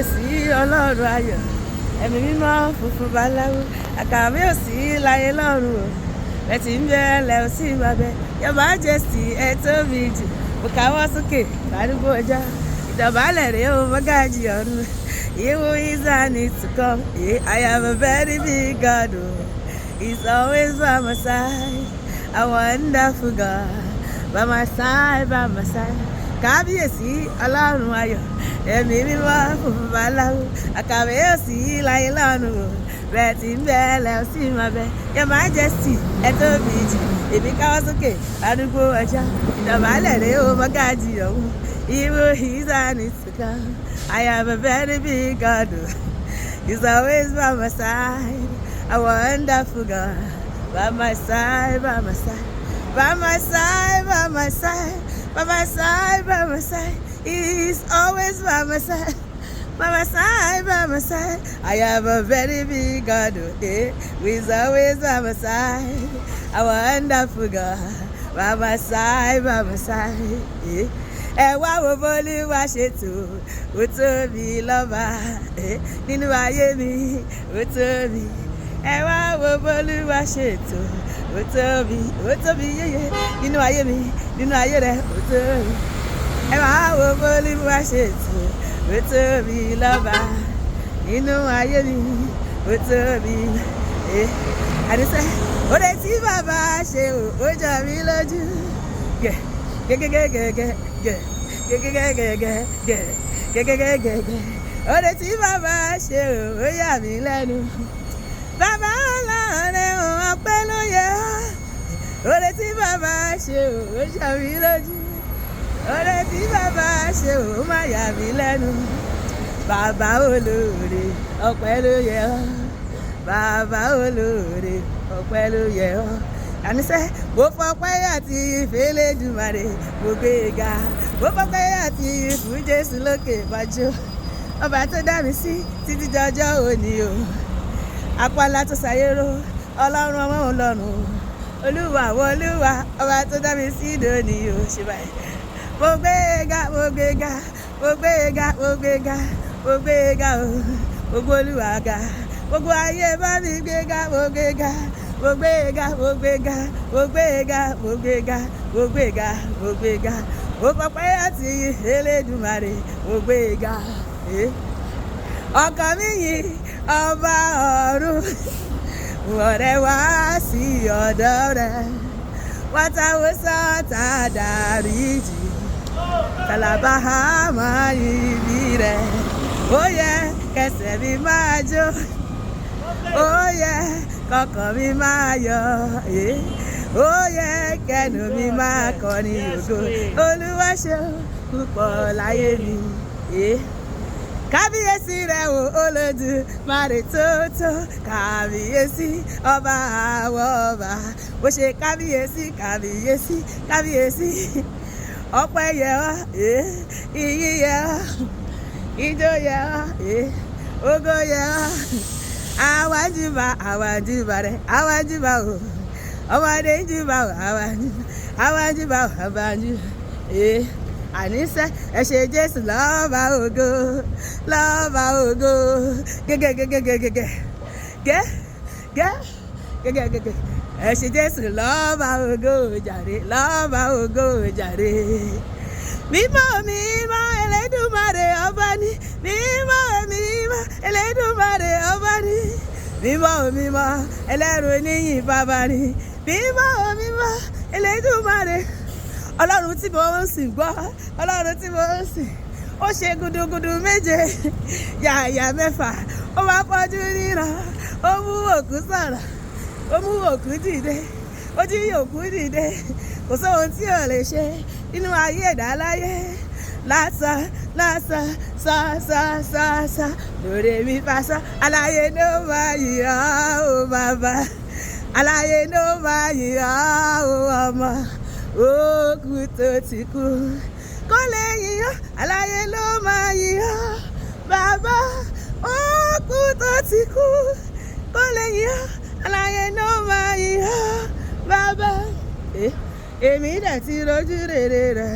kábíyèsí ọlọ́run ayọ̀ ẹ̀mí mímọ́ funfun báláwo àkàwé òsì láyé lọ́run o ẹ̀ tí ń bẹ ẹlẹ́ òsì ìbàbẹ́ Your Majesty ẹ̀ tóbi jù mo káwọ́ sókè ládùúgbò ọjà ìdọ̀bálẹ̀ rèé o mọ́gàjì ọ̀run Who is I need to come? I am a very big God. He's always by my side. A wonderful God. By my side, by my side. Kábíyèsí ọlọ́run ayọ̀ ẹ̀mí mímọ́ funfun báláwo àkàwé òsì láyé lọ́run o bẹ́ẹ̀ tí ń bẹ ẹlẹ́ òsì máa bẹ Your Majesty ẹ̀ tóbi jù èmi káwọ́ sókè ládùúgbò ọjà ìdọ̀bálẹ̀ rèé o mọ́gàjì ọ̀hún Who is I need to come? I am a very big God. He's always by my side. A wonderful God. By my side, by my side. By my side, by my side. By my side, by my side. He's always by my side. By my side, by my side. I am a very big God. He's always by my side. A wonderful God. By my side, by my side. Ẹ wá wo b'Olúwa ṣe tó ó tóbi lọ́ba nínú ayé mi ó tóbi ẹ wá wo b'Olúwa ṣe tó ó tóbi yéye nínú ayé mi nínú ayé rẹ ó tóbi ẹ wá wo b'Olúwa ṣe tó ó tóbi lọ́ba nínú ayé mi ó tóbi àdìsẹ́ òde tí bàbá ṣe ó jọ mí lójú gẹ́gẹ́gẹ́gẹ́gẹ́ òde tí bàbá ṣe ó yà mí lẹ́nu bàbá ọlọ́run ọpẹ́ ló yẹ òde tí bàbá ṣe ó yà mí lójú òde tí bàbá ṣe ó má yà mí lẹ́nu bàbá olóore ọpẹ́ ló yẹ bàbá olóore ọpẹ́ ló yẹ àníṣe mo fọpẹ́ àti ìfẹ́ Elédùmarè mo gbé e ga mo fọpẹ́ àti ìfún Jésù lókè bájú ọba tó dá mi sí títí dọjọ́ òní o apálá tó ṣàyérò ọlọ́run ọmọ ọlọ́run olúwa àwọn olúwa ọba tó dá mi sí ìdóní o ṣe báyìí mo gbé e ga mo gbé e ga mo gbé e ga mo gbé e ga mo gbé e ga o gbogbo olúwa ga gbogbo ayé bá mi gbé e ga mo gbé e ga mo gbé e ga mo gbé e ga mo gbé e ga mo gbé e ga mo gbé e ga mo gbé e ga mo fọpẹ́ àti Elédùmarè mo gbé e ga ọkàn mi yìn ọba ọ̀run ọ̀rẹ́ wá sí ọ̀dọ̀ rẹ̀ wátawó sọ́ta dáríjì tàlàbà máa yìí rẹ̀ ó yẹ kẹsẹ̀ mi máa jó ó yẹ kọkàn mi máa yọ̀ ó yẹ kẹnu mi máa kọrin ògo Olúwa ṣe púpọ̀ láyé mi kábíyèsí rẹ̀ wò Olódùmarè tótó kábíyèsí ọba àwọn ọba bó ṣe kábíyèsí kábíyèsí kábíyèsí ọpẹ́ yẹ ọ́ iyì yẹ ọ́ ijó yẹ ọ́ ògo yẹ ọ́ àwájúbà rẹ̀ àwájúbà o ọmọdé ń júbà o àwájúbà o àbájú àníṣe ẹ ṣe Jésù lọ́ba ògo gẹ́gẹ́gẹ́gẹ́gẹ́gẹ́ ẹ ṣe Jésù lọ́ba ògo jàre lọ́ba ògo jàre mímọ́ mímọ́ Elédùmarè ọba ni mímọ́ mímọ́ Elédùmarè ọba ni mímọ́ mímọ́ ẹlẹ́rù níyìn bàbá ni mímọ́ mímọ́ Elédùmarè ọlọ́run tí mo ń sìn gbọ́ ọlọ́run tí mo ń sìn ó ṣe gudugudu méje yàyà mẹ́fà ó máa pọ́jú ríran ó mú òkú sọ̀rọ̀ ó mú òkú dìde ó jí òkú dìde kò sóhun tí ò lè ṣe nínú ayé ẹ̀dá láyé lásán sá lórí mi fásán aláyé ló máa yìn ọ́ ó bàbá aláyé ló máa yìn ọ́ ó ọmọ òkú tó ti kú kó lè yìn ọ́ aláyé ló máa yìn ọ́ bàbá òkú tó ti kú kó lè yìn ọ́ aláyé ló máa yìn ọ́ bàbá èmi dẹ̀ ti rojú rere rẹ̀